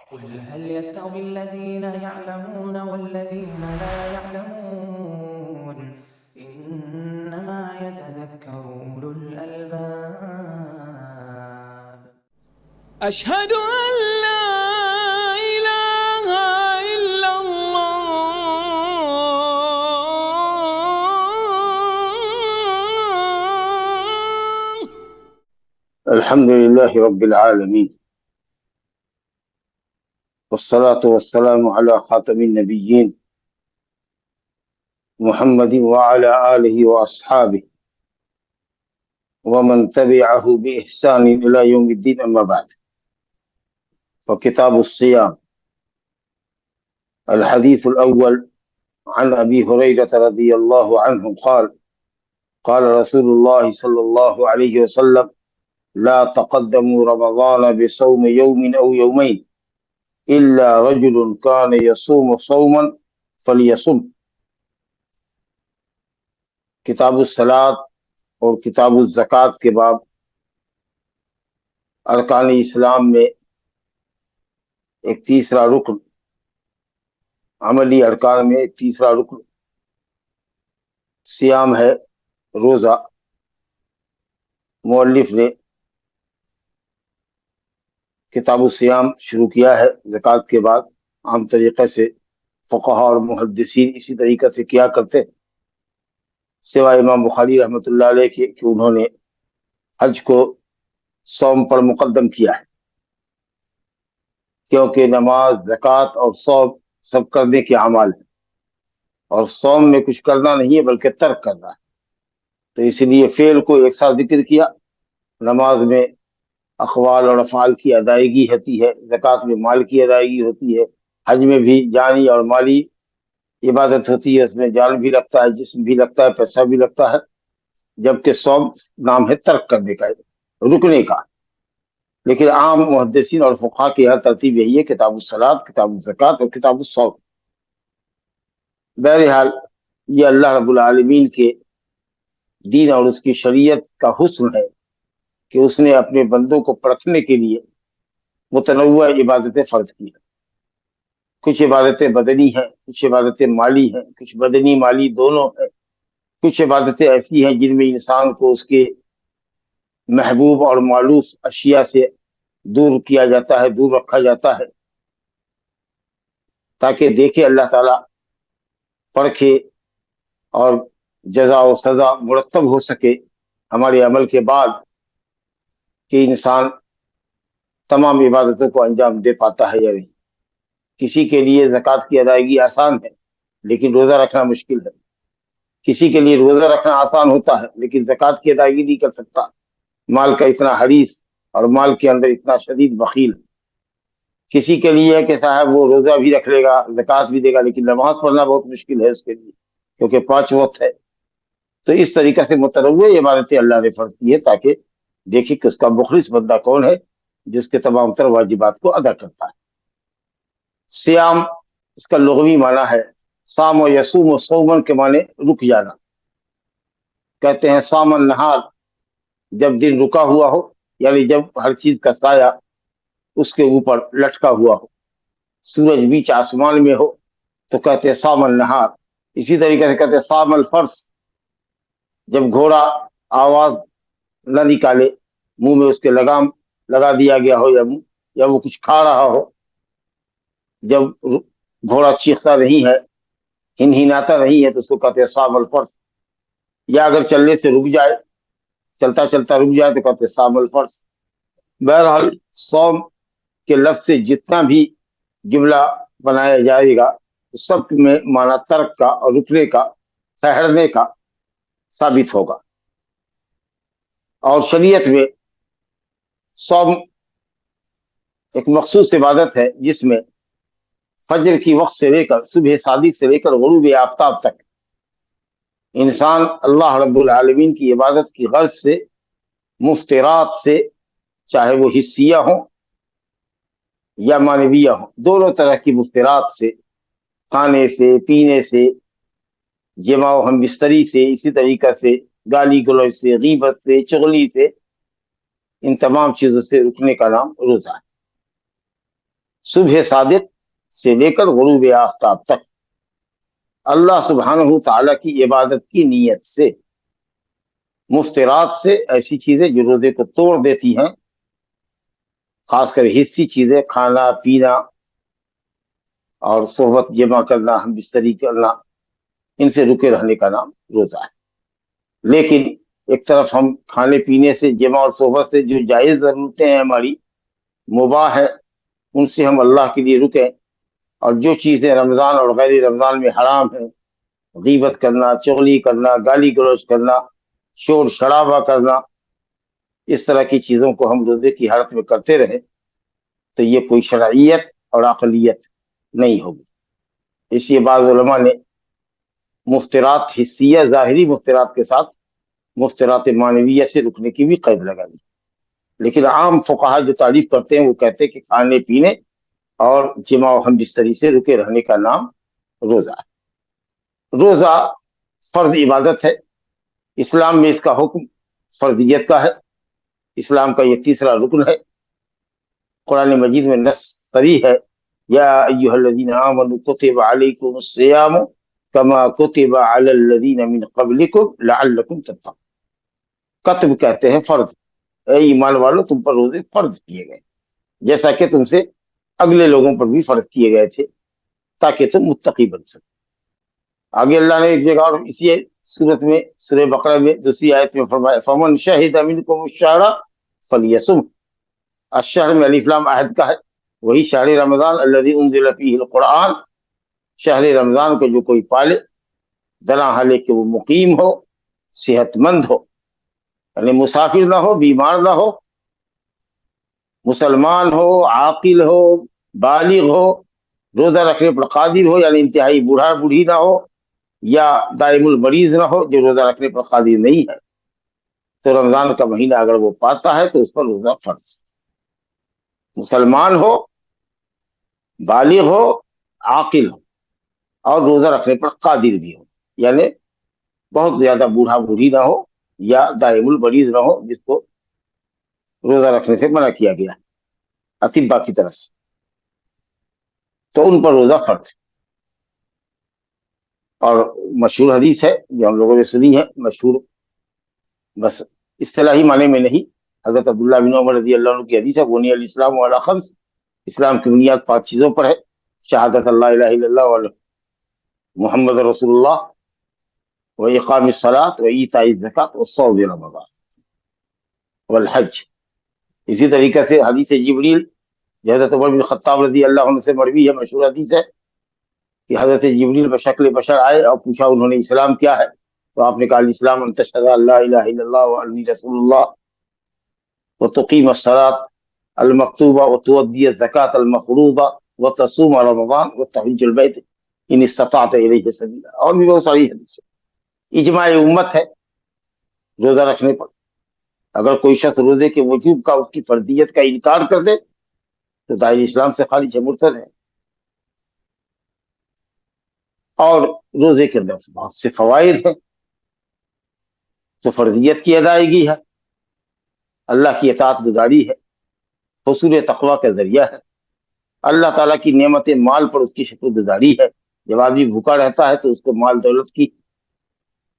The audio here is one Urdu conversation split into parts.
قل هل يستوي الذين يعلمون والذين لا يعلمون إنما يتذكر أولو الألباب. أشهد أن لا إله إلا الله. الحمد لله رب العالمين، والصلاة والسلام على خاتم النبيين محمد وعلى آله وأصحابه ومن تبعه بإحسان إلى يوم الدين، أما بعد. فكتاب الصيام. الحديث الأول عن أبي هريرة رضي الله عنه قال قال رسول الله صلى الله عليه وسلم: لا تقدموا رمضان بصوم يوم أو يومين إلا رجل كان يصوم صوما فليصم. کتاب الصلاۃ اور کتاب الزکوٰۃ کے باب ارکان اسلام میں ایک تیسرا رکن، عملی ارکان میں ایک تیسرا رکن سیام ہے، روزہ۔ مؤلف نے کتاب الصیام شروع کیا ہے زکوٰۃ کے بعد۔ عام طریقے سے فقہا اور محدثین اسی طریقے سے کیا کرتے، سوائے امام بخاری رحمۃ اللہ علیہ کے کہ انہوں نے حج کو صوم پر مقدم کیا ہے، کیونکہ نماز، زکوٰۃ اور صوم سب کرنے کے اعمال ہیں، اور صوم میں کچھ کرنا نہیں ہے بلکہ ترک کرنا ہے، تو اس لیے فعل کو ایک ساتھ ذکر کیا۔ نماز میں اقوال اور افعال کی ادائیگی ہوتی ہے، زکوٰۃ میں مال کی ادائیگی ہوتی ہے، حج میں بھی جانی اور مالی عبادت ہوتی ہے، اس میں جان بھی لگتا ہے، جسم بھی لگتا ہے، پیسہ بھی لگتا ہے، جبکہ صوم نام ہے ترک کرنے کا، رکنے کا۔ لیکن عام محدثین اور فقہا کی ہر ترتیب یہی ہے: کتاب الصلاۃ، کتاب الزکوٰۃ اور کتاب الصوم۔ بہرحال یہ اللہ رب العالمین کے دین اور اس کی شریعت کا حسن ہے کہ اس نے اپنے بندوں کو پرکھنے کے لیے متنوع عبادتیں فرض کی ہیں۔ کچھ عبادتیں بدنی ہیں، کچھ عبادتیں مالی ہیں، کچھ بدنی مالی دونوں ہیں، کچھ عبادتیں ایسی ہیں جن میں انسان کو اس کے محبوب اور مالوف اشیاء سے دور کیا جاتا ہے، دور رکھا جاتا ہے، تاکہ دیکھے اللہ تعالیٰ، پرکھے اور جزا و سزا مرتب ہو سکے ہمارے عمل کے بعد، کہ انسان تمام عبادتوں کو انجام دے پاتا ہے یا نہیں۔ کسی کے لیے زکوٰۃ کی ادائیگی آسان ہے لیکن روزہ رکھنا مشکل ہے، کسی کے لیے روزہ رکھنا آسان ہوتا ہے لیکن زکوٰۃ کی ادائیگی نہیں کر سکتا، مال کا اتنا حریص اور مال کے اندر اتنا شدید بخیل۔ کسی کے لیے ہے کہ صاحب وہ روزہ بھی رکھ لے گا، زکوٰۃ بھی دے گا، لیکن نماز پڑھنا بہت مشکل ہے اس کے لیے، کیونکہ 5 وقت ہے۔ تو اس طریقے سے متنوع عبادتیں اللہ نے فرض کی ہے تاکہ دیکھیں کہ اس کا مخلص بندہ کون ہے، جس کے تمام تر واجبات کو ادا کرتا ہے۔ سیام اس کا لغوی معنی ہے سام و یسوم و صومن کے معنی رک جانا۔ کہتے ہیں سام النہار، جب دن رکا ہوا ہو، یعنی جب ہر چیز کا سایہ اس کے اوپر لٹکا ہوا ہو، سورج بیچ آسمان میں ہو تو کہتے ہیں سام النہار۔ اسی طریقے سے کہتے ہیں سام الفرس، جب گھوڑا آواز نہ نکالے، منہ میں اس کے لگام لگا دیا گیا ہو، یا وہ کچھ کھا رہا ہو، جب گھوڑا چیختا نہیں ہے، ہنہناتا نہیں ہے، تو اس کو کہتے ہیں سام الفرس۔ یا اگر چلنے سے رک جائے، چلتا چلتا رک جائے تو کہتے ہیں سام الفرس۔ بہرحال صوم کے لفظ سے جتنا بھی جملہ بنایا جائے گا سب میں معنی ترک کا اور رکنے کا، ٹھہرنے کا ثابت ہوگا۔ اور شریعت میں صوم ایک مخصوص عبادت ہے جس میں فجر کی وقت سے لے کر صبح صادق سے لے کر غروب آفتاب تک انسان اللہ رب العالمین کی عبادت کی غرض سے مفطرات سے، چاہے وہ حسیہ ہوں یا معنویہ ہوں، دونوں طرح کی مفطرات سے، کھانے سے، پینے سے، جماع و ہم بستری سے، اسی طریقے سے گالی گلوچ سے، غیبت سے، چغلی سے، ان تمام چیزوں سے رکنے کا نام روزہ ہے۔ صبح صادق سے لے کر غروب آفتاب تک اللہ سبحانہ تعالیٰ کی عبادت کی نیت سے، مفترات سے ایسی چیزیں جو روزے کو توڑ دیتی ہیں، خاص کر حصی چیزیں، کھانا پینا اور صحبت جمع کرنا، ہم بستری کرنا، ان سے رکے رہنے کا نام روزہ ہے۔ لیکن ایک طرف ہم کھانے پینے سے، جمع اور صحبت سے جو جائز ضرورتیں ہیں ہماری، مباح ہے، ان سے ہم اللہ کے لیے رکیں، اور جو چیزیں رمضان اور غیر رمضان میں حرام ہیں، غیبت کرنا، چغلی کرنا، گالی گلوچ کرنا، شور شرابہ کرنا، اس طرح کی چیزوں کو ہم روزے کی حالت میں کرتے رہیں تو یہ کوئی شرعیت اور عقلیت نہیں ہوگی۔ اس لیے بعض علماء نے مفترات حسیہ، ظاہری مفترات کے ساتھ مفترات معنویہ سے رکنے کی بھی قید لگا دی۔ لیکن عام فقہا جو تعریف کرتے ہیں وہ کہتے ہیں کہ کھانے پینے اور جمع و ہم بستری سے رکے رہنے کا نام روزہ ہے۔ روزہ فرض عبادت ہے، اسلام میں اس کا حکم فرضیت کا ہے، اسلام کا یہ تیسرا رکن ہے۔ قرآن مجید میں نص صریح ہے، یا ایھا الذین آمنوا کتب علیکم الصیام کما کتب علی الذین من قبلکم لعلکم تتقون۔ کتب کہتے ہیں فرض، اے ایمان والو تم پر روزے فرض کیے گئے جیسا کہ تم سے اگلے لوگوں پر بھی فرض کیے گئے تھے تاکہ تم متقی بن سکو۔ آگے اللہ نے ایک جگہ اور اسی صورت میں سورہ بقرہ میں دوسری آیت میں فرمایا فمن شہد منکم الشہر فلیصم۔ الشہر میں الف لام عہد کا ہے، وہی شہر رمضان الذی انزل فیہ القرآن، شہر رمضان کو جو کوئی پالے، درا حالے کہ وہ مقیم ہو، صحت مند ہو، یعنی مسافر نہ ہو، بیمار نہ ہو، مسلمان ہو، عاقل ہو، بالغ ہو، روزہ رکھنے پر قادر ہو، یعنی انتہائی بوڑھا بوڑھی نہ ہو، یا دائم المریض نہ ہو جو روزہ رکھنے پر قادر نہیں ہے، تو رمضان کا مہینہ اگر وہ پاتا ہے تو اس پر روزہ فرض ہے۔ مسلمان ہو، بالغ ہو، عاقل ہو، اور روزہ رکھنے پر قادر بھی ہو، یعنی بہت زیادہ بوڑھا بوڑھی نہ ہو یا دائم المریض نہ ہو جس کو روزہ رکھنے سے منع کیا گیا اطباء کی طرف سے، تو ان پر روزہ فرض ہے۔ اور مشہور حدیث ہے جو ہم لوگوں نے سنی ہے، مشہور بس اصطلاحی معنی میں نہیں، حضرت عبداللہ بن عمر رضی اللہ عنہ کی حدیث ہے، بنی الاسلام علی خمس، اسلام کی بنیاد 5 چیزوں پر ہے، شہادت اللہ الہ الا اللہ و محمد رسول اللہ، و اقام الصلاۃ و ایتاء الزکوٰۃ و صوم رمضان والحج۔ اسی طریقے سے حدیث جبریل جو حضرت عمر بن خطاب رضی اللہ عنہ سے مروی ہے، مشہور حدیث ہے کہ حضرت جبریل بشکل بشر آئے اور پوچھا انہوں نے اسلام کیا ہے، تو آپ نے کہا الاسلام ان تشہد ان لا الہ الا اللہ وانی رسول اللہ وتقیم الصلاۃ المکتوبہ وتؤدی الزکوٰۃ المفروضہ وتصوم رمضان وتحج البیت ان استطعت الیہ سبیلا، اور بھی بہت ساری حدیث ہے۔ اجماع امت ہے روزہ رکھنے پر، اگر کوئی شخص روزے کے وجوب کا، اس کی فرضیت کا انکار کر دے تو دائر اسلام سے خارج ہے، مرتد ہے۔ اور روزے کے اندر بہت سے فوائد ہیں، تو فرضیت کی ادائیگی ہے، اللہ کی اطاعت گزاری ہے، حصول تقویٰ کا ذریعہ ہے، اللہ تعالیٰ کی نعمت مال پر اس کی شکر گزاری ہے۔ جب آدمی بھوکا رہتا ہے تو اس کو مال دولت کی،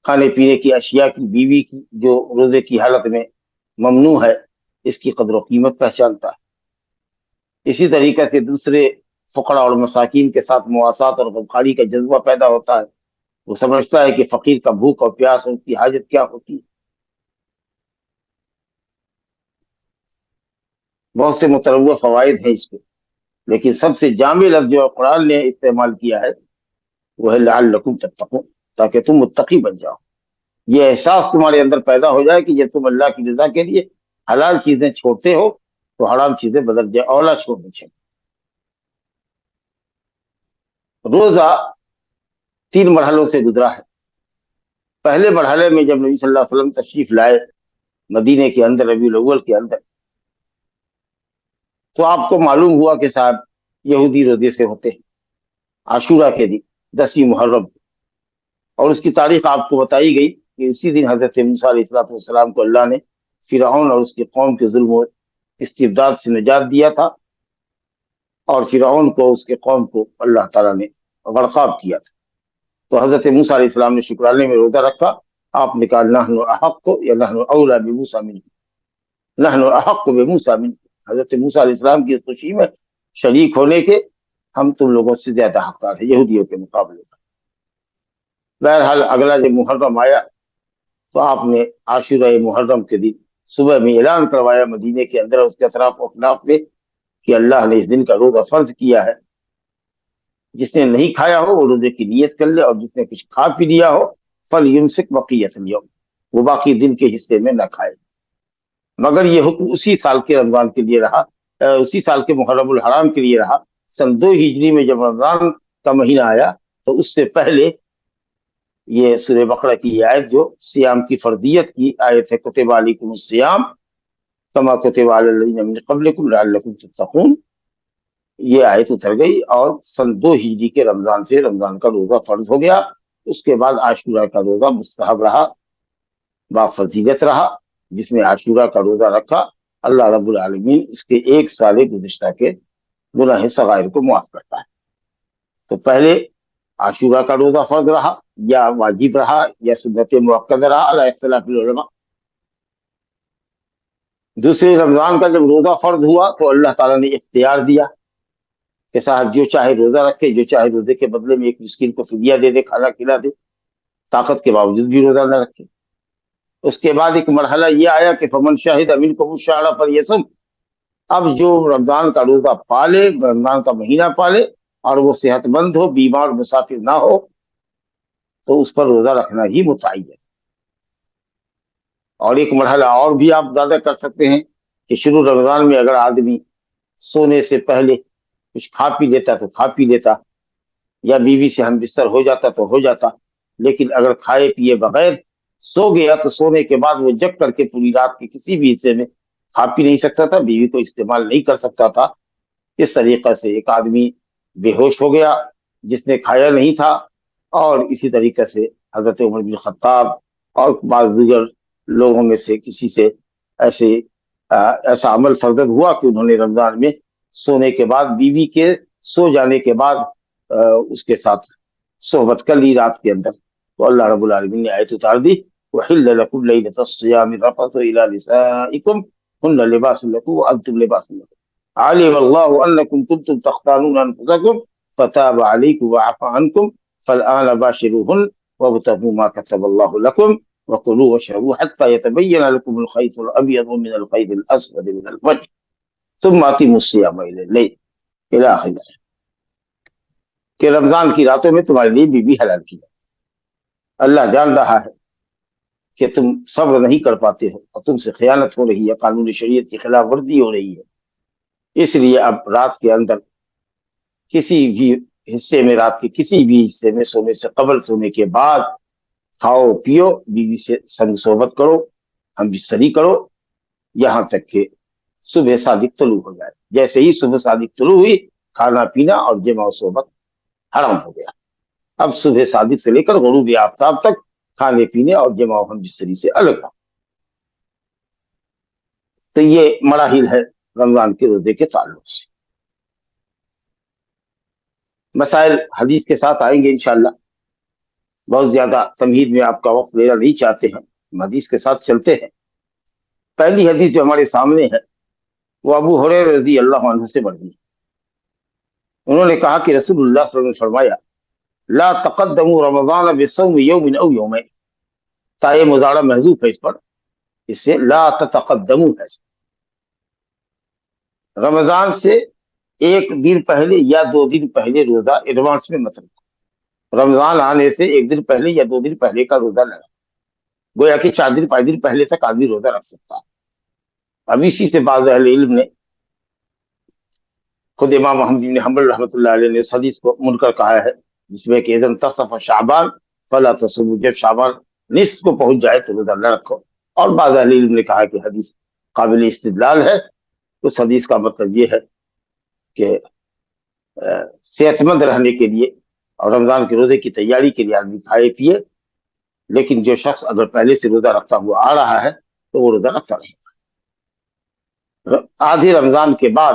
کھانے پینے کی اشیاء کی، بیوی کی جو روزے کی حالت میں ممنوع ہے، اس کی قدر و قیمت پہچانتا ہے۔ اسی طریقے سے دوسرے فقراء اور مساکین کے ساتھ مواسات اور غمخواری کا جذبہ پیدا ہوتا ہے، وہ سمجھتا ہے کہ فقیر کا بھوک اور پیاس اور اس کی حاجت کیا ہوتی ہے۔ بہت سے متنوع فوائد ہیں اس پہ، لیکن سب سے جامع لفظ جو قرآن نے استعمال کیا ہے وہ ہے لعلکم تتقون، تاکہ تم متقی بن جاؤ، یہ احساس تمہارے اندر پیدا ہو جائے کہ جب تم اللہ کی رضا کے لیے حلال چیزیں چھوڑتے ہو تو حرام چیزیں بدل جائے، اولا چھوڑنی چاہیے۔ روزہ 3 مرحلوں سے گزرا ہے۔ پہلے مرحلے میں جب نبی صلی اللہ علیہ وسلم تشریف لائے مدینے کے اندر، ربیع الاول کے اندر، تو آپ کو معلوم ہوا کہ صاحب یہودی روزے سے ہوتے ہیں عاشورہ کے دن 10ویں محرم، اور اس کی تاریخ آپ کو بتائی گئی کہ اسی دن حضرت موسیٰ علیہ السلام کو اللہ نے فرعون اور اس کی قوم کے ظلم و استبداد سے نجات دیا تھا، اور فرعون کو اس کے قوم کو اللہ تعالیٰ نے غرقاب کیا تھا. تو حضرت موسیٰ علیہ السلام نے شکرانے میں روزہ رکھا. آپ نے کہا نحن احق یا نحن اولا بموسیٰ منکم، نحن احق بموسیٰ منکم، حضرت موسیٰ علیہ السلام کی خوشی میں شریک ہونے کے ہم تم لوگوں سے زیادہ حقدار ہیں یہودیوں کے مقابلے میں. بہرحال اگلا جب محرم آیا تو آپ نے عاشورہ محرم کے دن صبح میں اعلان کروایا مدینے کے اندر اس کے اطراف و اخلاف میں کہ اللہ نے اس دن کا روزہ فرض کیا ہے. جس نے نہیں کھایا ہو وہ روزے کی نیت کر لے، اور جس نے کچھ کھا پی لیا ہو فلیمسک بقیۃ الیوم، وہ باقی دن کے حصے میں نہ کھائے. مگر یہ حکم اسی سال کے رمضان کے لیے رہا، اسی سال کے محرم الحرام کے لیے رہا. سن 2 ہجری میں جب رمضان کا مہینہ آیا تو اس سے پہلے یہ سورہ بقرہ کی یہ آیت جو سیام کی فرضیت کی آیت ہے، کتب علیکم الصیام کما کتب علی الذین من قبلکم لعلکم تتقون، یہ آیت اتر گئی اور سن 2 ہجری کے رمضان سے رمضان کا روزہ فرض ہو گیا. اس کے بعد عاشورہ کا روزہ مستحب رہا، بافضیلت رہا. جس نے عاشورہ کا روزہ رکھا اللہ رب العالمین اس کے 1 سال گزشتہ کے گناہ صغائر کو معاف کرتا ہے. تو پہلے عاشورہ کا روزہ فرض رہا یا واجب رہا یا سنت مؤکدہ رہا علی اختلاف العلماء. دوسرے رمضان کا جب روزہ فرض ہوا تو اللہ تعالیٰ نے اختیار دیا کہ صاحب جو چاہے روزہ رکھے، جو چاہے روزے کے بدلے میں ایک مسکین کو فدیہ دے دے، کھانا کھلا دے، طاقت کے باوجود بھی روزہ نہ رکھے. اس کے بعد ایک مرحلہ یہ آیا کہ فمن شاہد منکم الشہر فلیصم، اب جو رمضان کا روزہ پالے، رمضان کا مہینہ پالے اور وہ صحت مند ہو، بیمار مسافر نہ ہو، تو اس پر روزہ رکھنا ہی متعین ہے. اور ایک مرحلہ اور بھی آپ زیادہ کر سکتے ہیں کہ شروع رمضان میں اگر آدمی سونے سے پہلے کچھ کھا پی لیتا تو کھا پی لیتا، یا بیوی سے ہم بستر ہو جاتا تو ہو جاتا. لیکن اگر کھائے پیے بغیر سو گیا تو سونے کے بعد وہ جگ کر کے پوری رات کے کسی بھی حصے میں کھا پی نہیں سکتا تھا، بیوی کو استعمال نہیں کر سکتا تھا. اس طریقے سے ایک آدمی بے ہوش ہو گیا جس نے کھایا نہیں تھا، اور اسی طریقے سے حضرت عمر بن خطاب اور بعض دیگر لوگوں میں سے کسی سے ایسا عمل سرزد ہوا کہ انہوں نے رمضان میں سونے کے بعد بیوی کے سو جانے کے بعد اس کے ساتھ صحبت کر لی رات کے اندر. تو اللہ رب العالمین نے آیت اتار دی وَحِلَّ لَكُمْ لَيْلَةَ الصِّيَامِ الرَّفَثُ إِلَىٰ نِسَائِكُمْ هُنَّ لِبَاسٌ لَكُمْ وَأَنتُمْ لِبَاسٌ لَهُنَّ عَلِمَ اللَّهُ أَنَّكُمْ كُنتُمْ تَخْتَانُونَ أَنفُسَكُمْ فَتَابَ عَلَيْكُمْ وَعَفَا عَنكُمْ فَالْآنَ بَاشِرُوهُنَّ وَابْتَغُوا مَا كَتَبَ اللَّهُ لَكُمْ وَكُلُوا وَاشْرَبُوا حَتَّىٰ يَتَبَيَّنَ لَكُمُ الْخَيْطُ الْأَبْيَضُ مِنَ الْخَيْطِ الْأَسْوَدِ مِنَ الْفَجْرِ ثُمَّ أَتِمُّوا الصِّيَامَ إِلَى اللَّيْلِ إِلَىٰ آخِرِ، کہ رمضان کی راتوں میں تمہارے لیے بیوی حلال کی ہے. اللہ جان رہا ہے کہ تم صبر نہیں کر پاتے ہو اور تم سے خیانت ہو رہی ہے، قانون شریعت کی خلاف ورزی ہو رہی ہے. اس لیے اب رات کے اندر کسی بھی حصے میں، رات کے کسی بھی حصے میں سونے سے قبل، سونے کے بعد کھاؤ پیو، بیوی سے سنگ صحبت کرو، ہم بستری کرو، یہاں تک کہ صبح صادق طلوع ہو جائے. جیسے ہی صبح صادق طلوع ہوئی کھانا پینا اور جمع و صحبت حرام ہو گیا. اب صبح صادق سے لے کر غروب آفتاب تک کھانے پینے اور جمع و ہم بستری سے الگ ہو. تو یہ مراحل ہے رمضان کے روزے کے تعلق سے. مسائل حدیث کے ساتھ آئیں گے انشاءاللہ. بہت زیادہ تمہید میں آپ کا وقت لینا نہیں چاہتے ہیں، ہم حدیث کے ساتھ چلتے ہیں. پہلی حدیث جو ہمارے سامنے ہے وہ ابو ہریرہ رضی اللہ عنہ سے مروی ہے. انہوں نے کہا کہ رسول اللہ صلی اللہ علیہ وسلم نے فرمایا لا تقدموا رمضان بصوم یوم او یومین، تائے مضارع محذوف ہے اس پر، اس سے لا تتقدموا ہے. رمضان سے 1 دن پہلے یا 2 دن پہلے روزہ ایڈوانس میں مت رکھو. رمضان آنے سے 1 دن پہلے یا 2 دن پہلے کا روزہ لگا، گویا کہ 4 دن 5 دن پہلے تک آدمی روزہ رکھ سکتا ہے. اب اسی سے بعض اہل علم نے، خود امام احمد بن حنبل رحمۃ اللہ علیہ نے اس حدیث کو منکر کہا ہے، جس میں کہ اذا انتصف شعبان فلا تصوموا، جب شعبان نصف کو پہنچ جائے تو روزہ نہ رکھو. اور بعض اہل علم نے کہا کہ حدیث قابل استدلال ہے. اس حدیث کا مطلب یہ ہے کہ صحت مند رہنے کے لیے اور رمضان کے روزے کی تیاری کے لیے آدمی کھائے پیے، لیکن جو شخص اگر پہلے سے روزہ رکھتا ہوا آ رہا ہے تو وہ روزہ رکھتا نہیں. آدھے رمضان کے بعد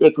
1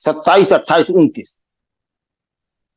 27, 28, 29,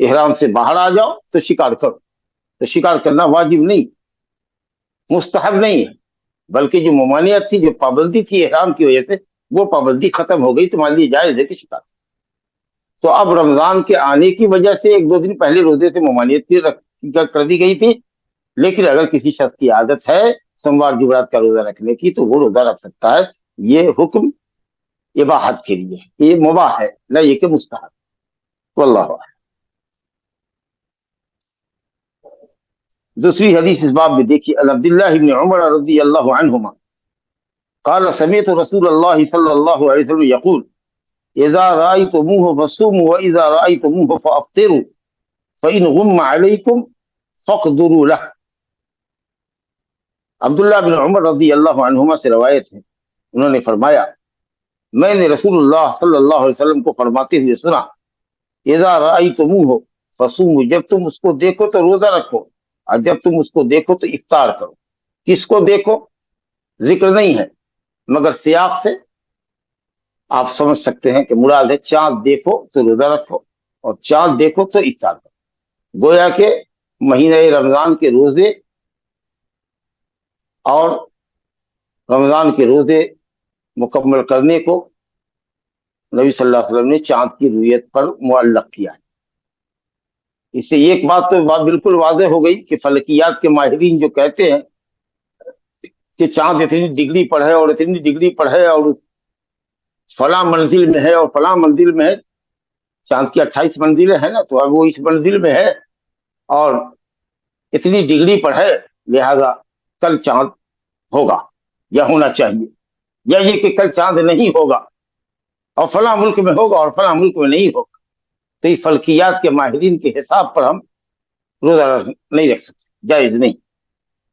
احرام سے باہر آ جاؤ تو شکار کرو. تو شکار کرنا واجب نہیں، مستحب نہیں ہے، بلکہ جو ممانعت تھی، جو پابندی تھی احرام کی وجہ سے، وہ پابندی ختم ہو گئی، تمہارے لیے جائز ہے کہ شکار. تو اب رمضان کے آنے کی وجہ سے 1-2 دن پہلے روزے سے ممانعت کر دی گئی تھی، لیکن اگر کسی شخص کی عادت ہے سوموار جمعرات کا روزہ رکھنے کی تو وہ روزہ رکھ سکتا ہے. یہ حکم اباحت کے لیے، یہ مباح ہے، نہ یہ کہ مستحب. واللہ اعلم. دوسری حدیث اس باب میں دیکھیے، عن عبداللہ بن عمر رضی اللہ عنہما قال سمعت رسول اللہ صلی اللہ علیہ وسلم یقول اذا رأيتموه فصوموا واذا رأيتموه فافطروا فإن غم عليكم فاقدروا له. عبداللہ بن عمر رضی اللہ عنہما سے روایت ہے، انہوں نے فرمایا میں نے رسول اللہ صلی اللہ علیہ وسلم کو فرماتے ہوئے سنا، اذا رأيتموه فصوموا، جب تم اس کو دیکھو تو روزہ رکھو، اور جب تم اس کو دیکھو تو افطار کرو. کس کو دیکھو ذکر نہیں ہے، مگر سیاق سے آپ سمجھ سکتے ہیں کہ مراد ہے چاند دیکھو تو روزہ رکھو اور چاند دیکھو تو افطار کرو. گویا کہ مہینہ رمضان کے روزے اور رمضان کے روزے مکمل کرنے کو نبی صلی اللہ علیہ وسلم نے چاند کی رویت پر معلق کیا ہے. اس سے ایک بات تو بالکل واضح ہو گئی کہ فلکیات کے ماہرین جو کہتے ہیں کہ چاند اتنی ڈگری پر ہے اور اتنی ڈگری پر ہے اور فلاں منزل میں ہے اور فلاں منزل میں ہے، چاند کی 28 منزلیں ہیں نا، تو اب وہ اس منزل میں ہے اور اتنی ڈگری پر ہے، لہذا کل چاند ہوگا یا ہونا چاہیے، یا یہ کہ کل چاند نہیں ہوگا اور فلاں ملک میں ہوگا اور فلاں ملک میں نہیں ہوگا. تو اس فلکیات کے ماہرین کے حساب پر ہم روزہ نہیں رکھ سکتے، جائز نہیں،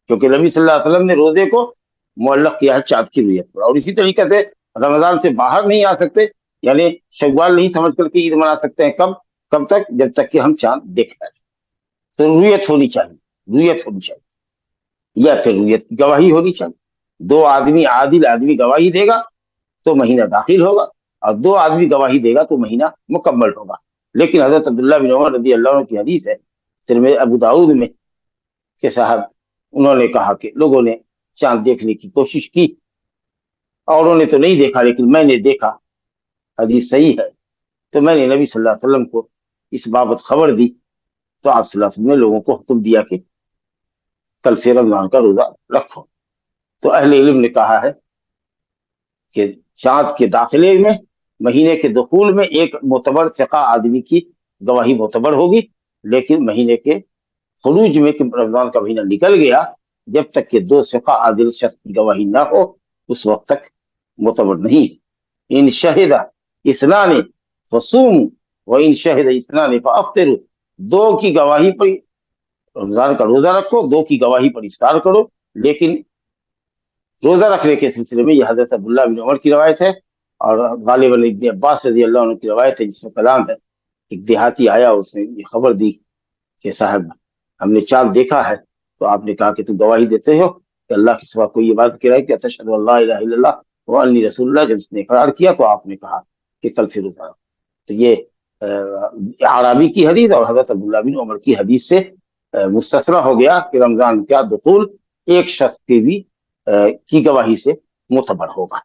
کیونکہ نبی صلی اللہ علیہ وسلم نے روزے کو معلق کیا ہے چاند کی رویت پر. اور اسی طریقے سے رمضان سے باہر نہیں آ سکتے، یعنی شوال نہیں سمجھ کر کے عید منا سکتے ہیں. کب تک؟ جب تک کہ ہم چاند دیکھ لیں. تو رویت ہونی چاہیے، رویت ہونی چاہیے، یا پھر رویت کی گواہی ہونی چاہیے. 2 آدمی عادل آدمی گواہی دے گا تو مہینہ داخل ہوگا، اور 2 آدمی گواہی دے گا تو مہینہ مکمل ہوگا. لیکن حضرت عبداللہ بن عمر رضی اللہ عنہ کی حدیث ہے صرف ابو داؤد میں کہ صاحب انہوں نے کہا کہ لوگوں نے چاند دیکھنے کی کوشش کی اور انہوں نے تو نہیں دیکھا، لیکن میں نے دیکھا. حدیث صحیح ہے. تو میں نے نبی صلی اللہ علیہ وسلم کو اس بابت خبر دی، تو آپ صلی اللہ علیہ وسلم نے لوگوں کو حکم دیا کہ کل سے رمضان کا روزہ رکھو. تو اہل علم نے کہا ہے کہ چاند کے داخلے میں، مہینے کے دخول میں ایک معتبر ثقہ آدمی کی گواہی معتبر ہوگی، لیکن مہینے کے خروج میں کہ رمضان کا مہینہ نکل گیا، جب تک کہ 2 ثقہ عادل شخص کی گواہی نہ ہو اس وقت تک معتبر نہیں. ان شہد اثنان فصوموا وان شہد اثنان فافطروا، 2 کی گواہی پر رمضان کا روزہ رکھو، 2 کی گواہی پر افطار کرو. لیکن روزہ رکھنے کے سلسلے میں یہ حضرت عبداللہ بن عمر کی روایت ہے، اور غالباً ابن عباس رضی اللہ عنہ کی روایت ہے جس میں کلام ہے. ایک دیہاتی آیا، اس نے یہ خبر دی کہ صاحب ہم نے چاند دیکھا ہے. تو آپ نے کہا کہ تم گواہی دیتے ہو کہ اللہ کے سوا کوئی عبادت کی رائے کہ اشہد ان لا الہ الا اللہ وانی رسول اللہ. جب اس نے اقرار کیا تو آپ نے کہا کہ کل سے روزہ رکھو. تو یہ اعرابی کی حدیث اور حضرت عبداللہ بن عمر کی حدیث سے مستثنی ہو گیا کہ رمضان کا دخول ایک شخص کی گواہی سے معتبر ہوگا.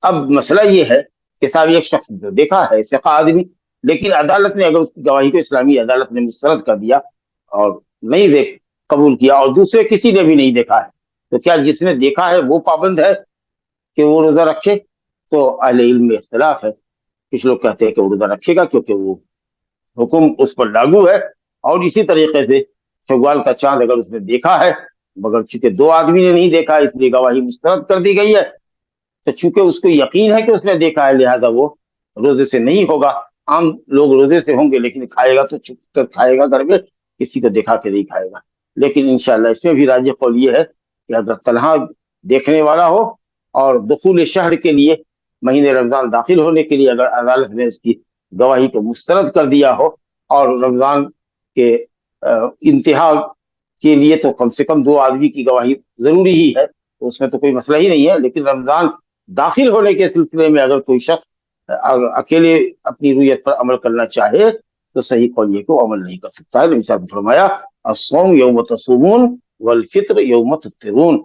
اب مسئلہ یہ ہے کہ صاحب ایک شخص جو دیکھا ہے ثقہ آدمی، لیکن عدالت نے اگر اس کی گواہی کو، اسلامی عدالت نے مسترد کر دیا اور نہیں قبول کیا، اور دوسرے کسی نے بھی نہیں دیکھا ہے، تو کیا جس نے دیکھا ہے وہ پابند ہے کہ وہ روزہ رکھے؟ تو اہل علم میں اختلاف ہے. کچھ لوگ کہتے ہیں کہ وہ روزہ رکھے گا کیونکہ وہ حکم اس پر لاگو ہے. اور اسی طریقے سے شوال کا چاند اگر اس نے دیکھا ہے، مگر چونکہ 2 آدمی نے نہیں دیکھا اس لیے گواہی مسترد کر دی گئی ہے، تو چونکہ اس کو یقین ہے کہ اس نے دیکھا ہے لہذا وہ روزے سے نہیں ہوگا. عام لوگ روزے سے ہوں گے لیکن کھائے گا تو چھپ کر کھائے گا گھر میں، کسی کو دکھا کے نہیں کھائے گا. لیکن انشاءاللہ اس میں بھی راجح قول یہ ہے کہ اگر تنہا دیکھنے والا ہو اور دخول شہر کے لیے، مہینے رمضان داخل ہونے کے لیے اگر عدالت نے اس کی گواہی کو مسترد کر دیا ہو، اور رمضان کے انتہا کے لیے تو کم سے کم 2 آدمی کی گواہی ضروری ہی ہے، تو اس میں تو کوئی مسئلہ ہی نہیں ہے. لیکن رمضان داخل ہونے کے سلسلے میں اگر کوئی شخص اکیلے اپنی رویت پر عمل کرنا چاہے تو صحیح قول یہ کہ وہ عمل نہیں کر سکتا ہے۔ نبی صاحب نے فرمایا الصوم یوم تصومون والفطر یوم تفطرون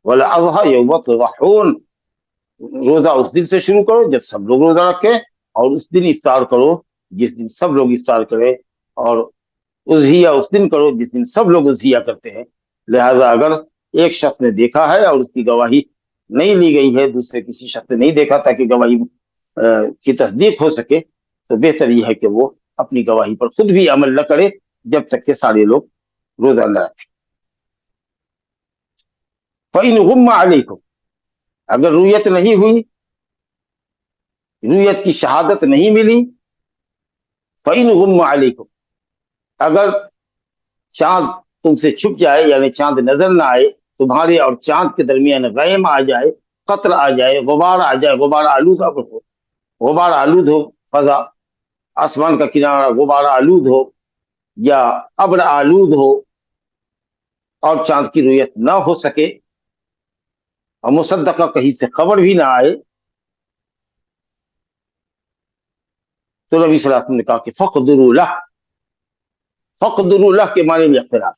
والاضحى یوم تضحون، روزہ اس دن سے شروع کرو جب سب لوگ روزہ رکھیں، اور اس دن افطار کرو جس دن سب لوگ افطار کریں، اور اضحیہ اس دن کرو جس دن سب لوگ اضحیہ کرتے ہیں۔ لہذا اگر ایک شخص نے دیکھا ہے اور اس کی گواہی نہیں لی گئی ہے، دوسرے کسی شخص نے نہیں دیکھا تاکہ گواہی کی تصدیق ہو سکے، تو بہتر یہ ہے کہ وہ اپنی گواہی پر خود بھی عمل نہ کرے جب تک کہ سارے لوگ روزہ نہ رکھیں۔ فَإِنْ غُمَّ عَلَيْكُمْ، اگر رویت نہیں ہوئی، رویت کی شہادت نہیں ملی، فَإِنْ غُمَّ عَلَيْكُمْ، اگر چاند تم سے چھپ جائے، یعنی چاند نظر نہ آئے، تمہارے اور چاند کے درمیان غیم آ جائے، قطر آ جائے، غبار آ جائے، غبار آلود ہو، غبار آلود ہو، فضا آسمان کا کنارہ غبار آلود ہو یا ابر آلود ہو، اور چاند کی رویت نہ ہو سکے، اور مصدقہ کہیں سے خبر بھی نہ آئے، تو نبی صلی اللہ علیہ وسلم نے کہا کہ فقدروا لہ، فقدروا لہ کے معنی میں اختلاف۔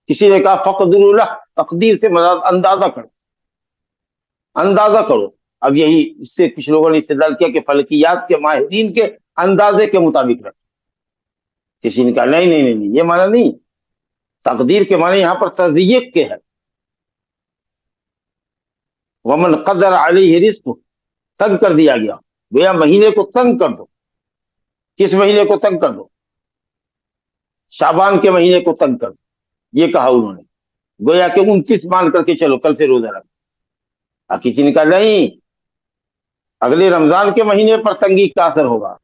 کسی نے کہا فقدروا لہ، تقدیر سے مراد اندازہ کرو، اندازہ کرو۔ اب یہی اس سے کچھ لوگوں نے استدلال کیا کہ فلکیات کے ماہرین کے اندازے کے مطابق رکھ۔ کسی نے کہا نہیں نہیں نہیں، یہ معنی نہیں، تقدیر کے معنی یہاں پر تضییق کے ہے۔ ومن قدر علیہ رزق، تنگ کر دیا گیا، گویا مہینے کو تنگ کر دو۔ کس مہینے کو تنگ کر دو؟ شعبان کے مہینے کو تنگ کر دو، یہ کہا انہوں نے، گویا کہ 29 مان کر کے چلو کل سے روزہ رکھو۔ اور کسی نے کہا نہیں، اگلے رمضان کے مہینے پر تنگی کا اثر ہوگا،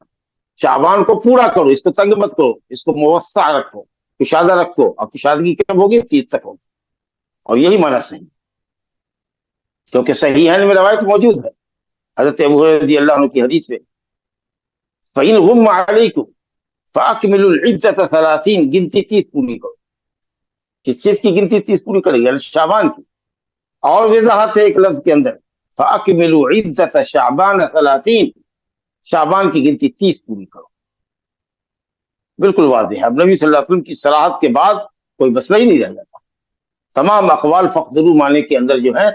شعبان کو پورا کرو، اس کو تنگ مت کرو، اس کو موسع رکھو، کشادہ رکھو، اور کشادگی کب ہوگی؟ 30 تک ہوگی۔ اور یہی معنی صحیح ہے، کیونکہ صحیحین میں روایت موجود ہے حضرت ابو ہریرہ رضی اللہ عنہ کی حدیث میں، فَإِنْ غُمَّ عَلَيْكُمْ فَأَكْمِلُوا الْعِدَّةَ 30، گنتی 30 پوری کرو۔ کس چیز کی گنتی 30 پوری کرے گی؟ یعنی شعبان کی۔ اور وضاحت ہے ایک لفظ کے اندر، فَأَكْمِلُوا عِدَّةَ شَعْبَانَ 30، شعبان کی گنتی 30 پوری کرو۔ بالکل واضح ہے۔ اب نبی صلی اللہ علیہ وسلم کی صراحت کے بعد کوئی مسئلہ ہی نہیں رہ جاتا۔ تمام اقوال فقدروا معنی کے اندر جو ہے،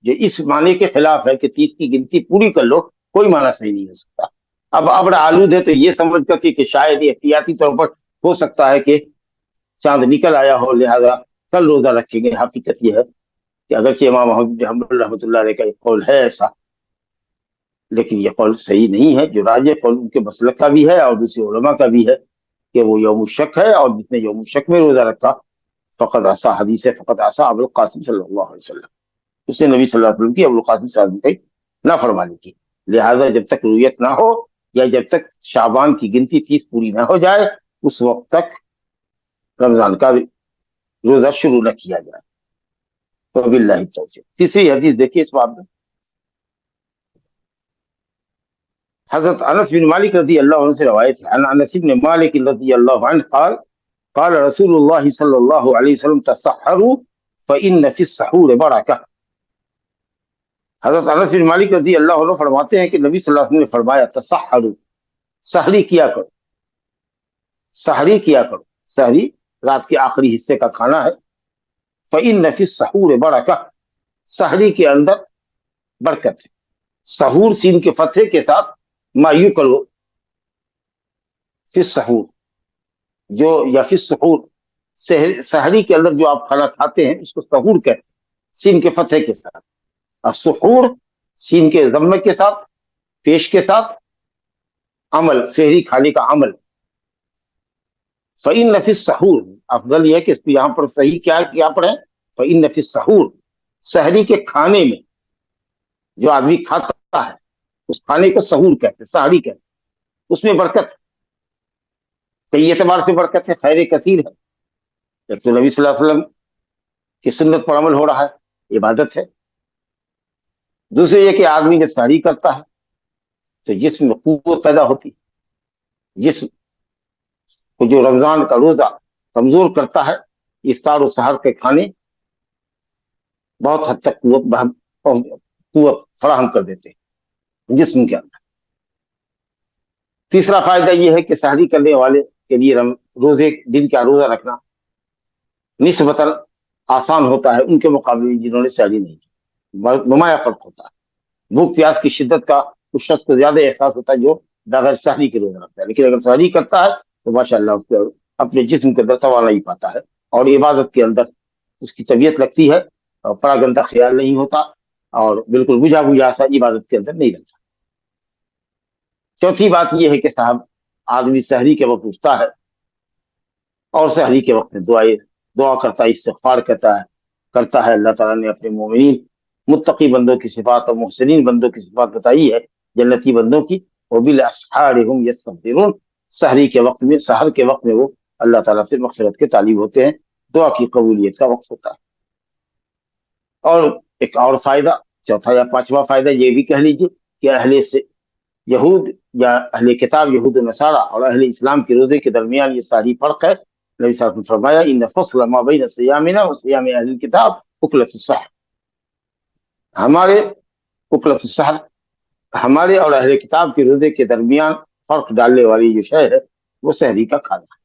جو اس معنی کے خلاف ہے کہ 30 کی گنتی پوری کر لو، کوئی معنی صحیح نہیں ہو سکتا۔ اب ابر آلود ہے تو یہ سمجھ کر کہ شاید احتیاطی طور پر ہو سکتا ہے کہ چاند نکل آیا ہو، لہذا کل روزہ رکھیں گے۔ حقیقت یہ ہے کہ اگرچہ امام احمد رحمۃ اللہ علیہ کا ایک قول ہے ایسا، لیکن یہ قول صحیح نہیں ہے۔ جو راجح قول ان کے مسلک کا بھی ہے اور دوسرے علماء کا بھی ہے کہ وہ یوم الشک ہے، اور جس نے یوم الشک میں روزہ رکھا فقط عصا، حدیث ہے فقط عصا ابو القاسم صلی اللہ علیہ وسلم، اس نے نبی صلی اللہ علیہ وسلم کی ابو القاسم صلی اللہ علیہ وسلم کی نافرمانی کی۔ لہذا جب تک رویت نہ ہو یا جب تک شعبان کی گنتی 30 پوری نہ ہو جائے، اس وقت تک رمضان کا روزہ شروع نہ کیا جائے۔ تو باللہ التوفیق۔ تیسری حدیث دیکھیے اس باب میں، حضرت انس بن مالک رضی اللہ عنہ سے روایت ہے، عن انس بن مالک رضی اللہ عنہ قال قال رسول اللہ صلی اللہ علیہ وسلم تسحروا فإن فی السحور برکہ۔ حضرت انس بن مالک رضی اللہ عنہ فرماتے ہیں کہ نبی صلی اللہ علیہ وسلم نے فرمایا تسحروا، سحری کیا کرو، سحری کیا کرو، سحری رات کے آخری حصے کا کھانا ہے۔ فإن فی السحور برکہ، سحری کے اندر برکت ہے۔ سحور سین کے فتحے کے ساتھ ما یو کرو، فی السحور جو، یا فی السحور، سحری کے اندر جو آپ کھانا کھاتے ہیں اس کو سحور کہتے ہیں، سین کے فتحے کے ساتھ۔ اور سحور سین کے ضمے کے ساتھ، پیش کے ساتھ، عمل، سحری کھانے کا عمل۔ فإن فی السحور، افضل یہ ہے کہ اس کو یہاں پر صحیح کیا پڑھیں، فإن فی السحور، سحری کے کھانے میں جو آدمی کھاتا ہے اس کھانے کو سحور کہتے ہیں، سحری کہتے ہیں، اس میں برکت ہے، کئی اعتبار سے برکت ہے، خیر کثیر ہے۔ ایک تو نبی صلی اللہ علیہ وسلم کی سنت پر عمل ہو رہا ہے، عبادت ہے۔ دوسرے یہ کہ آدمی جب سحری کرتا ہے تو جسم میں قوت پیدا ہوتی، جسم کو جو رمضان کا روزہ کمزور کرتا ہے، افطار و سحر کے کھانے بہت حد تک قوت فراہم کر دیتے ہیں جسم کے اندر۔ تیسرا فائدہ یہ ہے کہ سحری کرنے والے کے لیے روزے دن کا روزہ رکھنا نسبتاً آسان ہوتا ہے ان کے مقابلے میں جنہوں نے سحری نہیں کی، نمایاں فرق ہوتا ہے۔ بھوک پیاس کی شدت کا اس شخص کو زیادہ احساس ہوتا ہے جو بغیر سحری کے روزہ رکھتا ہے، لیکن اگر سحری کرتا ہے تو ماشاء اللہ اس کو اپنے جسم کے اندر توانائی پاتا ہے اور عبادت کے اندر اس کی طبیعت لگتی ہے اور پرا گندہ خیال نہیں ہوتا اور بالکل بجھا بجھا سا عبادت کے اندر نہیں رہتا۔ چوتھی بات یہ ہے کہ صاحب آدمی سحری کے وقت اٹھتا ہے اور سحری کے وقت میں دعا کرتا ہے، استغفار کرتا ہے۔ اللہ تعالیٰ نے اپنے مومنین متقی بندوں کی صفات اور محسنین بندوں کی صفات بتائی ہے، جنتی بندوں کی، وبالاسحار هم یستغفرون، سحری کے وقت میں، سحر کے وقت میں وہ اللہ تعالیٰ سے مغفرت کے طالب ہوتے ہیں، دعا کی قبولیت کا وقت ہوتا ہے۔ اور ایک اور فائدہ، چوتھا یا پانچواں فائدہ یہ بھی کہہ لیجیے کہ اہل سے یہود یا اہل کتاب یہود و نصارہ اور اہل اسلام کے روزے کے درمیان یہ ساری فرق ہے۔ نبی صلی اللہ علیہ وسلم نے فرمایا ان فصل ما بین صیامنا و صیام اہل الکتاب اکلۃ السحر، ہمارے اکلۃ السحر، ہمارے اور اہل کتاب کے روزے کے درمیان فرق ڈالنے والی جو شے ہے وہ سحری کا کھانا ہے۔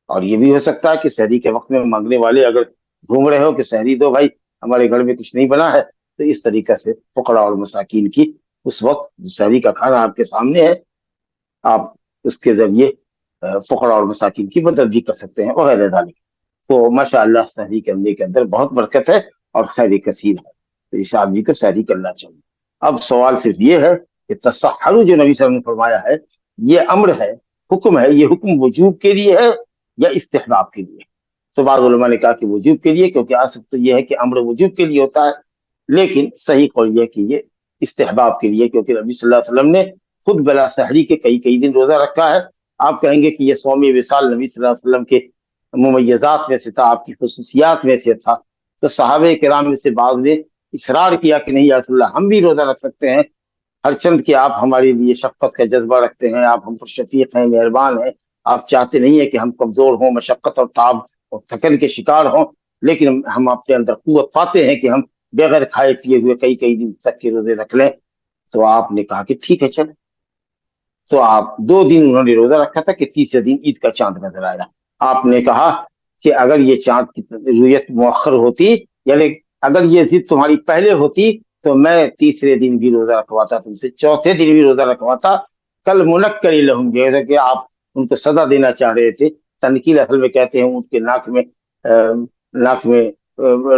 اور یہ بھی ہو سکتا ہے کہ سحری کے وقت میں مانگنے والے اگر گھوم رہے ہو کہ سحری دو بھائی، ہمارے گھر میں کچھ نہیں بنا ہے، تو اس طریقے سے فقراء اور مساکین کی اس وقت سحری کا کھانا آپ کے سامنے ہے، آپ اس کے ذریعے فقراء اور مساکین کی مدد بھی کر سکتے ہیں وغیرہ ذالک۔ تو ماشاء اللہ سحری کرنے کے اندر بہت برکت ہے اور خیر کثیر ہے، تو اس آدمی کو سحری کرنا چاہیے۔ اب سوال صرف یہ ہے کہ تسحروا جو نبی صلی اللہ علیہ وسلم نے فرمایا ہے، یہ امر ہے، حکم ہے، یہ حکم وجوب کے لیے ہے یا استحباب کے لیے؟ تو بعض علماء نے کہا کہ وجوب کے لیے، کیونکہ اصل تو یہ ہے کہ امر وجوب کے لیے ہوتا ہے، لیکن صحیح قول یہ کہ یہ استحباب کے لیے، کیونکہ نبی صلی اللہ علیہ وسلم نے خود بلا سحری کے کئی دن روزہ رکھا ہے۔ آپ کہیں گے کہ یہ صوم وصال نبی صلی اللہ علیہ وسلم کے ممیزات میں سے تھا، آپ کی خصوصیات میں سے تھا، تو صحابہ کرام میں سے بعض نے اصرار کیا کہ نہیں یا رسول اللہ ہم بھی روزہ رکھ سکتے ہیں، ہر چند کہ آپ ہمارے لیے شفقت کا جذبہ رکھتے ہیں، آپ ہم پر شفیق ہیں، مہربان ہیں، آپ چاہتے نہیں ہیں کہ ہم کمزور ہوں، مشقت اور تعب اور تھکن کے شکار ہوں، لیکن ہم اپنے اندر قوت پاتے ہیں کہ ہم بغیر کھائے پیے ہوئے کئی دن تک کے روزے رکھ لیں۔ تو آپ نے کہا کہ ٹھیک ہے چلیں، تو آپ 2 دن انہوں نے روزہ رکھا تھا کہ تیسرے دن عید کا چاند نظر آیا۔ آپ نے کہا کہ اگر یہ چاند کی رویت مؤخر ہوتی، یعنی اگر یہ ضد تمہاری پہلے ہوتی تو میں تیسرے دن بھی روزہ رکھواتا تم سے، چوتھے دن بھی روزہ رکھواتا، کل منکری لہم، جیسا کہ آپ ان کو سزا دینا چاہ رہے تھے۔ تنکیل اصل میں کہتے ہیں ان کے ناک میں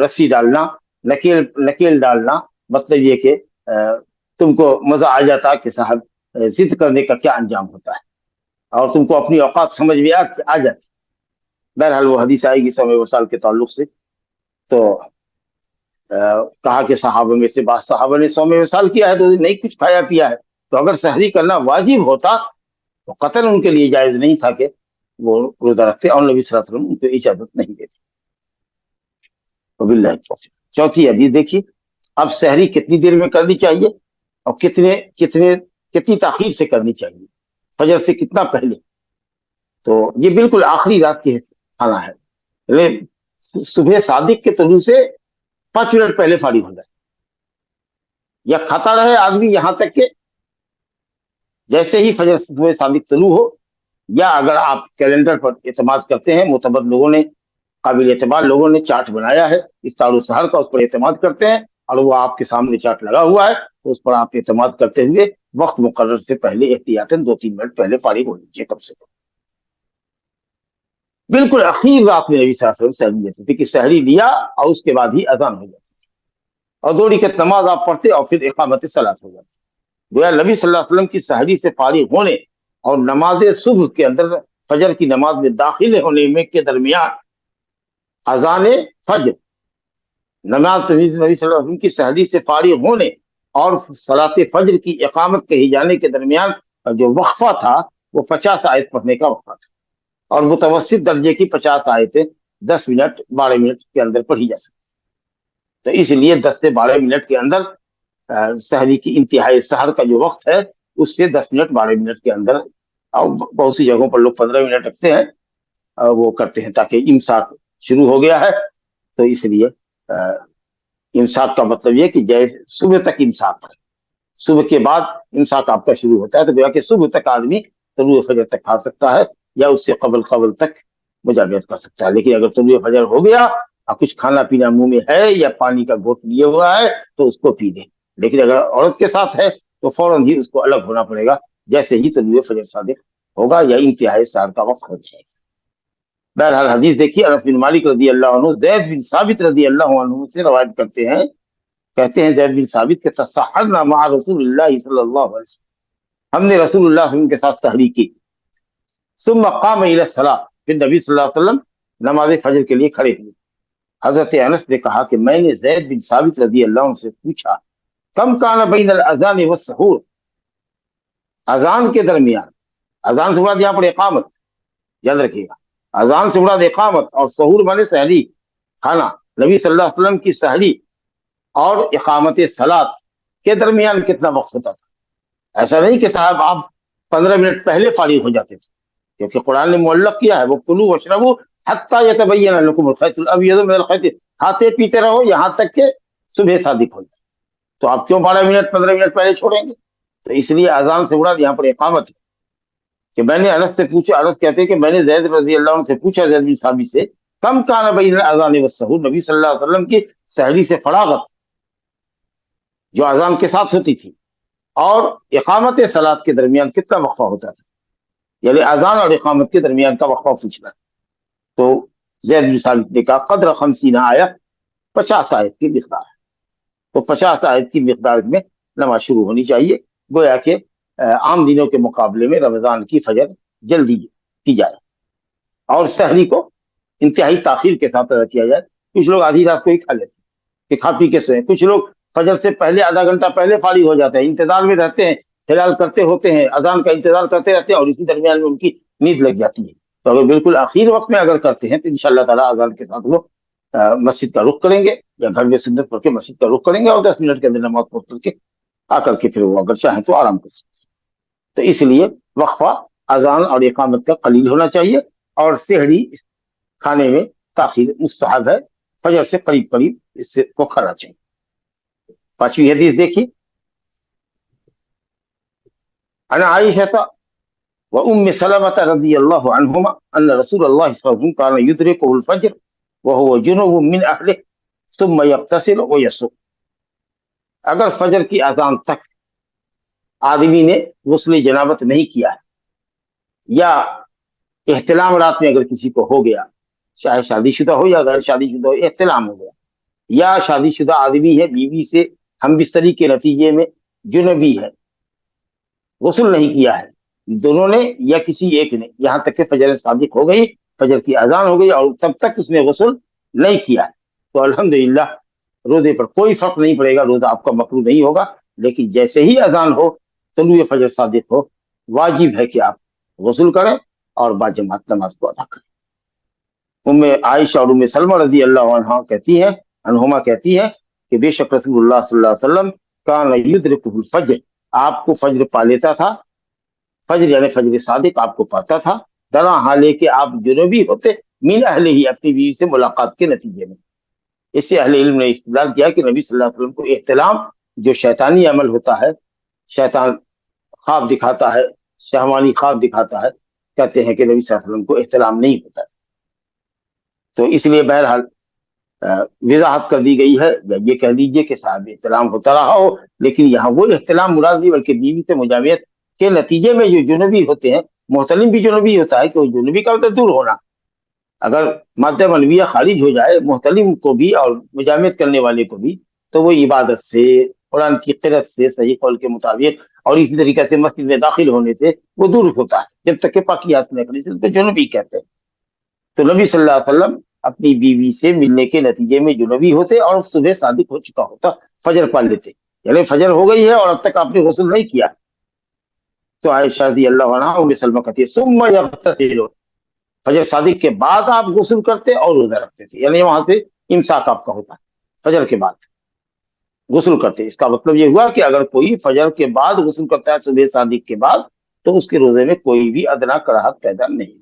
رسی ڈالنا، نکیل ڈالنا، مطلب یہ کہ تم کو مزہ آ جاتا کہ صاحب ضد کرنے کا کیا انجام ہوتا ہے اور تم کو اپنی اوقات سمجھ میں آ جاتی۔ بہرحال وہ حدیث آئے گی صوم وصال کے تعلق سے۔ تو کہا کہ صحابہ میں سے بعض صحابہ نے صوم وصال کیا ہے تو نہیں کچھ کھایا پیا ہے، تو اگر سحری کرنا واجب ہوتا تو قطعاً ان کے لیے جائز نہیں تھا کہ وہ روزہ رکھتے، اور نبی صلی اللہ علیہ وسلم ان کو اجازت نہیں دیتے۔ وباللہ التوفیق۔ چوتھی حدیث دیکھیے، اب سحری کتنی دیر میں کرنی چاہیے اور کتنی تاخیر سے کرنی چاہیے، فجر سے کتنا پہلے؟ تو یہ بالکل آخری رات کی کھانا ہے، صبح صادق کے طلوع سے 5 منٹ پہلے فارغ ہو جائے، یا کھاتا رہے آدمی یہاں تک کہ جیسے ہی فجر صبح صادق طلوع ہو، یا اگر آپ کیلنڈر پر اعتماد کرتے ہیں، معتبر لوگوں نے، قابل اعتبار لوگوں نے چارٹ بنایا ہے افطار و سحر کا، اس پر اعتماد کرتے ہیں اور وہ آپ کے سامنے چارٹ لگا ہوا ہے، تو اس پر آپ اعتماد کرتے ہوئے وقت مقرر سے پہلے احتیاطاً 2-3 منٹ پہلے فارغ ہو لیجیے کم سے کم۔ بالکل اخیر رات میں نبی صلی اللہ علیہ وسلم سحری لیتے تھے کہ سحری لیا اور اس کے بعد ہی اذان ہو جاتی تھی اور 2 رکعت نماز آپ پڑھتے اور پھر اقامت صلاۃ ہو جاتی۔ گویا نبی صلی اللہ علیہ وسلم کی سحری سے فارغ ہونے اور نماز صبح کے اندر، فجر کی نماز میں داخل ہونے میں کے درمیان اذان فجر، نماز نبی صلی اللہ علیہ وسلم کی سحری سے فارغ ہونے اور صلاۃ فجر کی اقامت کہی جانے کے درمیان جو وقفہ تھا وہ 50 آیت پڑھنے کا وقفہ تھا، اور متوسط درجے کی 50 آیتیں 10 منٹ 12 منٹ کے اندر پڑھی جا سکتی۔ تو اس لیے 10 سے 12 منٹ کے اندر سحری کی انتہائی سحر کا جو وقت ہے اس سے 10 منٹ 12 منٹ کے اندر، اور بہت سی جگہوں پر لوگ 15 منٹ رکھتے ہیں، وہ کرتے ہیں تاکہ امساک شروع ہو گیا ہے، تو اس لیے امساک کا مطلب یہ کہ جیسے صبح تک امساک ہے، صبح کے بعد امساک آپ کا شروع ہوتا ہے، تو گویا کہ صبح تک آدمی طلوع فجر تک کھا سکتا ہے، یا اس سے قبل تک مجامعت کر سکتا ہے. لیکن اگر طلوع فجر ہو گیا اور کچھ کھانا پینا منہ میں ہے یا پانی کا گھونٹ لیے ہوا ہے تو اس کو پی دے. لیکن اگر عورت کے ساتھ ہے تو فوراً ہی اس کو الگ ہونا پڑے گا جیسے ہی طلوع فجر صادق ہوگا یا انتہائی سحر کا وقت ہو جائے گا. بہرحال حدیث دیکھیے، انس بن مالک رضی اللہ عنہ زید بن ثابت رضی اللہ عنہ سے روایت کرتے ہیں، کہتے ہیں زید بن ثابت کے تسحرنا مع رسول اللہ صلی اللہ علیہ وسلم، ہم نے رسول اللہ صلی اللہ علیہ وسلم کے ساتھ سحری کی. ثم قام الى الصلاۃ، پھر نبی صلی اللہ علیہ وسلم نماز فجر کے لیے کھڑے ہوئے. حضرت انس نے کہا کہ میں نے زید بن ثابت رضی اللہ عنہ سے پوچھا کم کان بین الاذان والسحور، اذان کے درمیان، اذان سے مراد یہاں پر اقامت، یاد رکھیے گا، اذان سے مراد اقامت اور سحور مانے سحری کھانا. نبی صلی اللہ علیہ وسلم کی سحری اور اقامت صلاۃ کے درمیان کتنا وقت ہوتا تھا؟ ایسا نہیں کہ صاحب آپ 15 منٹ پہلے فارغ ہو جاتے تھے، کیونکہ قرآن نے معلق کیا ہے وہ کلوا واشربوا حتی یتبین لکم الخیط الابیض من الخیط، کھاتے پیتے رہو یہاں تک کہ صبح صادق ہو جائے. تو آپ کیوں 12 منٹ 15 منٹ پہلے چھوڑیں گے؟ تو اس لیے اذان سے مراد یہاں پر اقامت ہے. کہ میں نے انس سے پوچھا، انس کہتے ہیں کہ میں نے زید رضی اللہ عنہ سے پوچھا، زید بن ثابت سے، کم کان بین الاذان والسحور، نبی صلی اللہ علیہ وسلم کی سحری سے فراغت جو اذان کے ساتھ ہوتی تھی اور اقامت صلاۃ کے درمیان کتنا وقفہ ہوتا تھا، یعنی اذان اور اقامت کے درمیان کا وقفہ پوچھنا. تو زید بن ثابت نے کہا قدر 50 آیت، 50 آیت کی مقدار ہے. تو 50 آیت کی مقدار میں نماز شروع ہونی چاہیے، گویا کہ عام دنوں کے مقابلے میں رمضان کی فجر جلدی کی جائے اور سحری کو انتہائی تاخیر کے ساتھ ادا کیا جائے. کچھ لوگ آدھی رات کو ہی کھا لیتے ہیں کہ کھا پی کے سوئیں، کچھ لوگ فجر سے پہلے آدھا گھنٹہ پہلے فارغ ہو جاتے ہیں، انتظار میں رہتے ہیں، ہلال کرتے ہوتے ہیں، اذان کا انتظار کرتے رہتے ہیں اور اسی درمیان میں ان کی نیند لگ جاتی ہے. تو اگر بالکل آخر وقت میں اگر کرتے ہیں تو انشاءاللہ تعالیٰ اذان کے ساتھ وہ مسجد کا رخ کریں گے یا گھر میں سنت پڑھ کے مسجد کا رخ کریں گے اور 10 منٹ کے اندر نماز پڑھ کے آ کر کے پھر وہ اگر چاہیں تو آرام کر سکتے ہیں. تو اس لیے وقفہ اذان اور اقامت کا قلیل ہونا چاہیے اور سحری کھانے میں تاخیر مستحب ہے، فجر سے قریب اس سے کو کھانا چاہیے. 5ویں حدیث دیکھیے، عن عائشہ وام سلمة رضی اللہ عنہما ان رسول اللہ صلی اللہ علیہ وسلم کان یدرکہ الفجر وهو جنب من اہلہ ثم یغتسل ویصوم. اگر فجر کی اذان تک آدمی نے غسل جنابت نہیں کیا ہے یا احتلام رات میں اگر کسی کو ہو گیا، چاہے شادی شدہ ہو یا غیر شادی شدہ ہو، احتلام ہو گیا، یا شادی شدہ آدمی ہے بیوی سے ہم بستری کے نتیجے میں جنبی ہے، غسل نہیں کیا ہے دونوں نے یا کسی ایک نے، یہاں تک کہ فجر صادق ہو گئی، فجر کی اذان ہو گئی اور تب تک اس نے غسل نہیں کیا ہے، تو الحمدللہ روزے پر کوئی فرق نہیں پڑے گا، روزہ آپ کا مکروہ نہیں ہوگا. لیکن جیسے ہی اذان ہو، طلوع فجر صادق ہو، واجب ہے کہ آپ غسل کریں اور باجماعت نماز کو ادا کریں. ام عائشہ اور ام سلمہ رضی اللہ عنہما کہتی ہے کہ بے شک رسول اللہ صلی اللہ علیہ وسلم کان یدرکہ الفجر، آپ کو فجر پا لیتا تھا، فجر یعنی فجر صادق آپ کو پاتا تھا، درا حالے کہ آپ جنوبی ہوتے، من اہل ہی اپنی بیوی سے ملاقات کے نتیجے میں. اس سے اہل علم نے استدلال کیا کہ نبی صلی اللہ علیہ وسلم کو احتلام جو شیطانی عمل ہوتا ہے، شیطان خواب دکھاتا ہے، شہوانی خواب دکھاتا ہے، کہتے ہیں کہ نبی صلی اللہ علیہ وسلم کو احتلام نہیں ہوتا. تو اس لیے بہرحال وضاحت کر دی گئی ہے، یہ کہہ دیجئے کہ صاحب احتلام ہوتا رہا ہو، لیکن یہاں وہ احتلام مراد نہیں بلکہ بیوی سے مجاورت کے نتیجے میں جو جنوبی ہوتے ہیں، محتلم بھی جنوبی ہوتا ہے کہ وہ جنوبی کا مطلب دور ہونا، اگر مادہ منویہ خارج ہو جائے محتلم کو بھی اور مجامعت کرنے والے کو بھی، تو وہ عبادت سے، قرآن کی قرأت سے صحیح قول کے مطابق اور اسی طریقے سے مسجد میں داخل ہونے سے وہ دور ہوتا ہے، جب تک کہ پاکی حاصل کرنے سے اس کو جنوبی کہتے ہیں. تو نبی صلی اللہ علیہ وسلم اپنی بیوی سے ملنے کے نتیجے میں جنوبی ہوتے اور صبح صادق ہو چکا ہوتا، فجر پا لیتے، یعنی فجر ہو گئی ہے اور اب تک آپ نے غسل نہیں کیا. تو عائشہ رضی اللہ عنہا ام سلمہ کہتی ہے ثم یغتسل، فجر صادق کے بعد آپ غسل کرتے اور روزہ رکھتے تھے، یعنی وہاں سے امساک آپ کا ہوتا ہے، فجر کے بعد غسل کرتے. اس کا مطلب یہ ہوا کہ اگر کوئی فجر کے بعد غسل کرتا ہے صبح صادق کے بعد تو اس کے روزے میں کوئی بھی ادنا کراہت پیدا نہیں.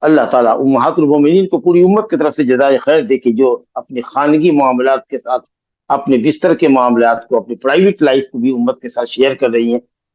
اللہ تعالیٰ امہات المومنین کو پوری امت کی طرف سے جزائے خیر دے کہ جو اپنے خانگی معاملات کے ساتھ، اپنے بستر کے معاملات کو، اپنی پرائیویٹ لائف کو بھی امت کے ساتھ شیئر کر رہی ہیں.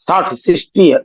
60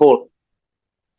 4,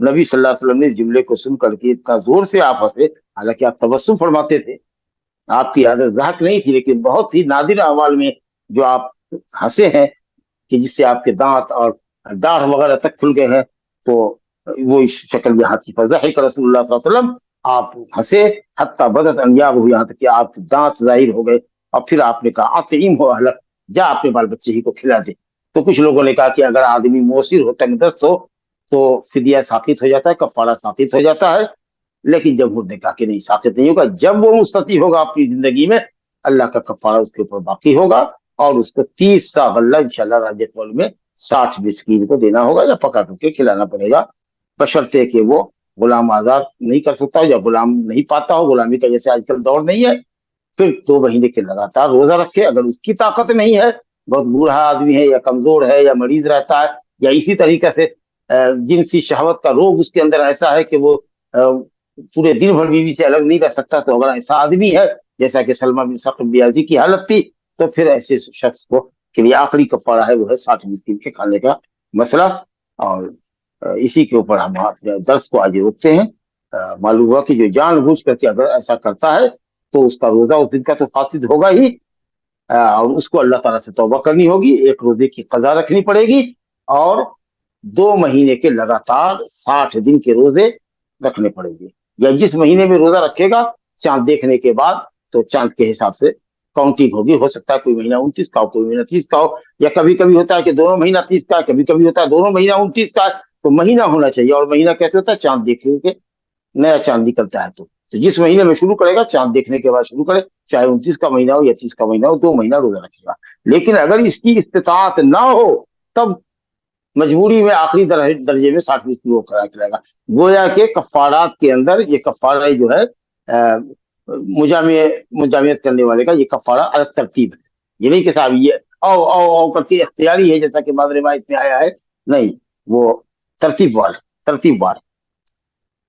نبی صلی اللہ علیہ وسلم نے جملے کو سن کر کے اتنا زور سے آپ ہنسے، حالانکہ آپ تبسم فرماتے تھے، آپ کی عادت ضحک نہیں تھی، لیکن بہت ہی نادر احوال میں جو آپ ہنسے ہیں کہ جس سے آپ کے دانت اور داڑھ وغیرہ تک کھل گئے ہیں، تو وہ اس شکل یہاں تھی. فضحک رسول اللہ صلی اللہ علیہ وسلم، آپ ہنسے حتی بدت انیابہ، یہاں تک کہ آپ کے دانت ظاہر ہو گئے، اور پھر آپ نے کہا اطعم ہو اہلک، جا اپنے بال بچے ہی کو کھلا دے. تو کچھ لوگوں نے کہا کہ اگر آدمی موسر ہو، تنگدست ہو، تو فدیہ ساقط ہو جاتا ہے، کفارہ ساقط ہو جاتا ہے. لیکن جمہور نے کہا کہ نہیں، ساقط نہیں ہوگا. جب وہ مستطیع ہوگا اپنی زندگی میں، اللہ کا کفارہ اس کے اوپر باقی ہوگا، اور اس کو 30 سا غلہ انشاءاللہ راجع قول میں 60 مسکین کو دینا ہوگا یا پکا کر کے کھلانا پڑے گا، بشرطے کہ وہ غلام آزاد نہیں کر سکتا ہو یا غلام نہیں پاتا ہو، غلامی کا جیسے آج کل دور نہیں ہے. پھر 2 مہینے کے لگاتار روزہ رکھے. اگر اس کی طاقت نہیں ہے، بہت بوڑھا آدمی ہے یا کمزور ہے یا مریض رہتا ہے، یا اسی طریقے سے جنسی شہوت کا روگ اس کے اندر ایسا ہے کہ وہ پورے دن بھر بیوی سے الگ نہیں رہ سکتا، تو اگر ایسا آدمی ہے جیسا کہ سلمہ بن ثقف بیاضی کی حالت تھی، تو پھر ایسے شخص کو کے لیے آخری کفارہ ہے وہ ہے 60 مسکین کے کھانے کا مسئلہ. اور اسی کے اوپر ہم اپنے درس کو آگے روکتے ہیں. معلوم ہوا کہ جو جان بوجھ کر کے اگر ایسا کرتا ہے تو اس کا روزہ اس دن کا تو فاسد ہوگا ہی، اور اس کو اللہ تعالیٰ سے توبہ کرنی ہوگی، ایک روزے کی قضا رکھنی پڑے گی، اور 2 مہینے کے لگاتار 60 دن کے روزے رکھنے پڑیں گے. یا جس مہینے میں روزہ رکھے گا چاند دیکھنے کے بعد، تو چاند کے حساب سے کاؤنٹنگ ہوگی. ہو سکتا ہے کوئی مہینہ 29 کا ہو، کوئی مہینہ 30 کا ہو، یا کبھی کبھی ہوتا ہے کہ دونوں مہینہ 30 کا ہے، کبھی کبھی ہوتا ہے دونوں مہینہ 29 کا ہے. تو مہینہ ہونا چاہیے. اور مہینہ کیسے ہوتا ہے؟ چاند دیکھنے کے، نیا چاند نکلتا ہے تو جس مہینے میں شروع کرے گا چاند دیکھنے کے بعد شروع کرے، چاہے 29 کا مہینہ ہو یا 30 کا مہینہ ہو، 2 مہینہ روزہ رکھے گا. لیکن اگر اس کی استطاعت نہ ہو تب مجبوری میں آخری درجے میں 60 مسکین وہ کھڑا کھلائے گا. گویا کہ کفارات کے اندر یہ کفارہ جو ہے مجامعت کرنے والے کا یہ کفارہ الگ ترتیب ہے. یہ نہیں کہ صاحب یہ او کر کے اختیاری ہے جیسا کہ بعض روایت میں آیا ہے، نہیں، وہ ترتیب وار.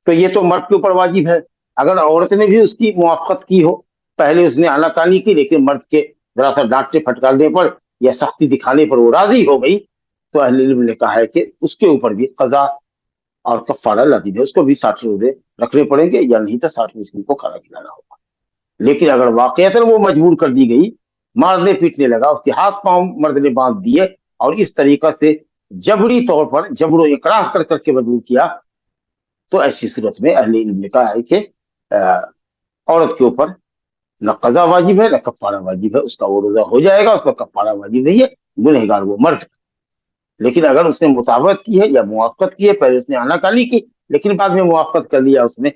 تو یہ تو مرد کے اوپر واجب ہے. اگر عورت نے بھی اس کی موافقت کی ہو، پہلے اس نے آناکانی کی، لیکن مرد کے ذرا سا ڈانٹنے پھٹکارنے پر یا سختی دکھانے پر وہ راضی ہو گئی، تو اہل علم نے کہا ہے کہ اس کے اوپر بھی قضا اور کفارہ لازم ہے. اس کو بھی 60 روزے رکھنے پڑیں گے، یا نہیں تو 60 مسکین کو کھانا کھلانا ہوگا. لیکن اگر واقعتاً وہ مجبور کر دی گئی، مارنے پیٹنے لگا، اس کے ہاتھ پاؤں مرد نے باندھ دیے، اور اس طریقہ سے جبری طور پر جبر و اکراہ کر کے مجبور کیا، تو ایسی صورت میں اہل علم نے کہا ہے کہ عورت کے اوپر نہ قضا واجب ہے نہ کفارہ واجب ہے. اس کا وہ روزہ ہو جائے گا، اس کا کفارہ واجب نہیں ہے، گنہگار وہ مرد. لیکن اگر اس نے مطابقت کی ہے یا موافقت کی ہے، پہلے اس نے آناکانی کی لیکن بعد میں موافقت کر لیا اس نے،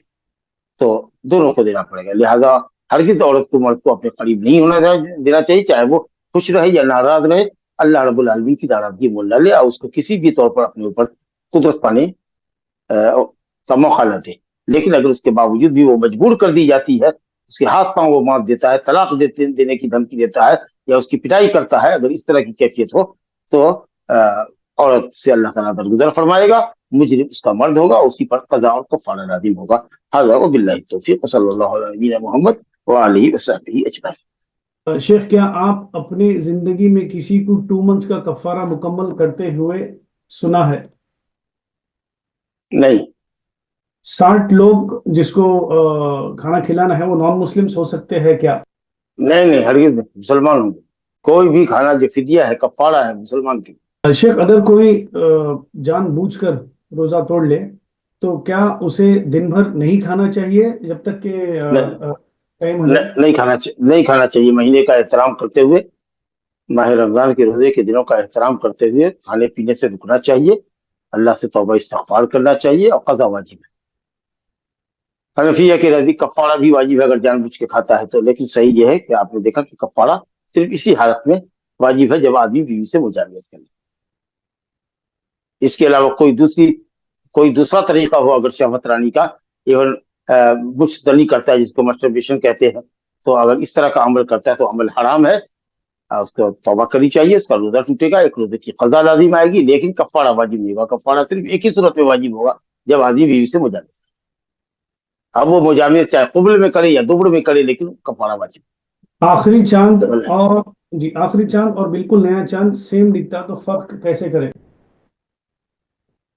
تو دونوں کو دینا پڑے گا. لہذا ہرگز عورت کو مرد کو اپنے قریب نہیں ہونا دینا چاہیے، چاہے وہ خوش رہے یا ناراض رہے. اللہ رب العالمین کی ناراضگی مول نہ لے، اور اس کو کسی بھی طور پر اپنے اوپر قدرت پانے کا موقع نہ دے. لیکن اگر اس کے باوجود بھی وہ مجبور کر دی جاتی ہے، اس کے ہاتھ پاؤں وہ باندھ دیتا ہے، طلاق دینے کی دھمکی دیتا ہے، یا اس کی پٹائی کرتا ہے، اگر اس طرح کی کیفیت ہو، تو عورت سے اللہ تعالیٰ درگزر فرمائے گا. مجرم اس کا مرد ہوگا، اس کی پر قضا اور کفارہ لازم ہوگا. ھذا وباللہ التوفیق، صلی اللہ علیہ نبینا محمد وآلہ وصحبہ اجمعین. شیخ، کیا آپ اپنی زندگی میں کسی کو 2 منتھس کا کفارہ مکمل کرتے ہوئے سنا ہے؟ نہیں. 60 لوگ جس کو کھانا کھلانا ہے وہ نان مسلمس ہو سکتے ہیں کیا؟ نہیں، ہرگز نہیں. مسلمان ہوں گے. کوئی بھی کھانا جو فدیہ ہے، کفارہ ہے مسلمان کی. شیخ، اگر کوئی جان بوجھ کر روزہ توڑ لے تو کیا اسے دن بھر نہیں کھانا چاہیے جب تک کہ ٹائم ہو جائے؟ نہیں کھانا چاہیے. مہینے کا احترام کرتے ہوئے، ماہ رمضان کے روزے کے دنوں کا احترام کرتے ہوئے کھانے پینے سے رکنا چاہیے، اللہ سے توبہ استغفار کرنا چاہیے، اور قضا واجب ہے. حنفیہ کے نزدیک کفارہ بھی واجب ہے اگر جان بوجھ کے کھاتا ہے تو. لیکن صحیح یہ ہے کہ آپ نے دیکھا کہ کفارہ صرف اسی حالت میں واجب ہے جب آدمی بیوی سے مجامعت کرے. اس کے علاوہ کوئی دوسرا طریقہ ہو اگر شہوت رانی کا، ایون بچ دلی کرتا ہے جس کو مسٹربیشن کہتے ہیں، تو اگر اس طرح کا عمل کرتا ہے تو عمل حرام ہے. اس کو توبہ کرنی چاہیے، اس کا روزہ ٹوٹے گا، ایک روزے کی قضا لازم آئے گی، لیکن کفارہ واجب نہیں ہوگا. کفارہ صرف ایک ہی صورت میں واجب ہوگا، جب آدمی بیوی سے مجامعت کرے. اب وہ مجامعت چاہے قبل میں کرے یا دبر میں کرے، لیکن کفارہ واجب. آخری چاند اور بالکل نیا چاند سیم دکھتا تو فرق کیسے کرے؟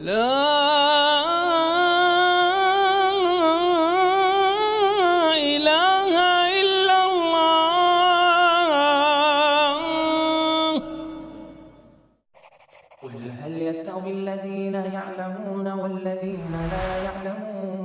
لا إله إلا الله. قل هل يستوي الذين يعلمون والذين لا يعلمون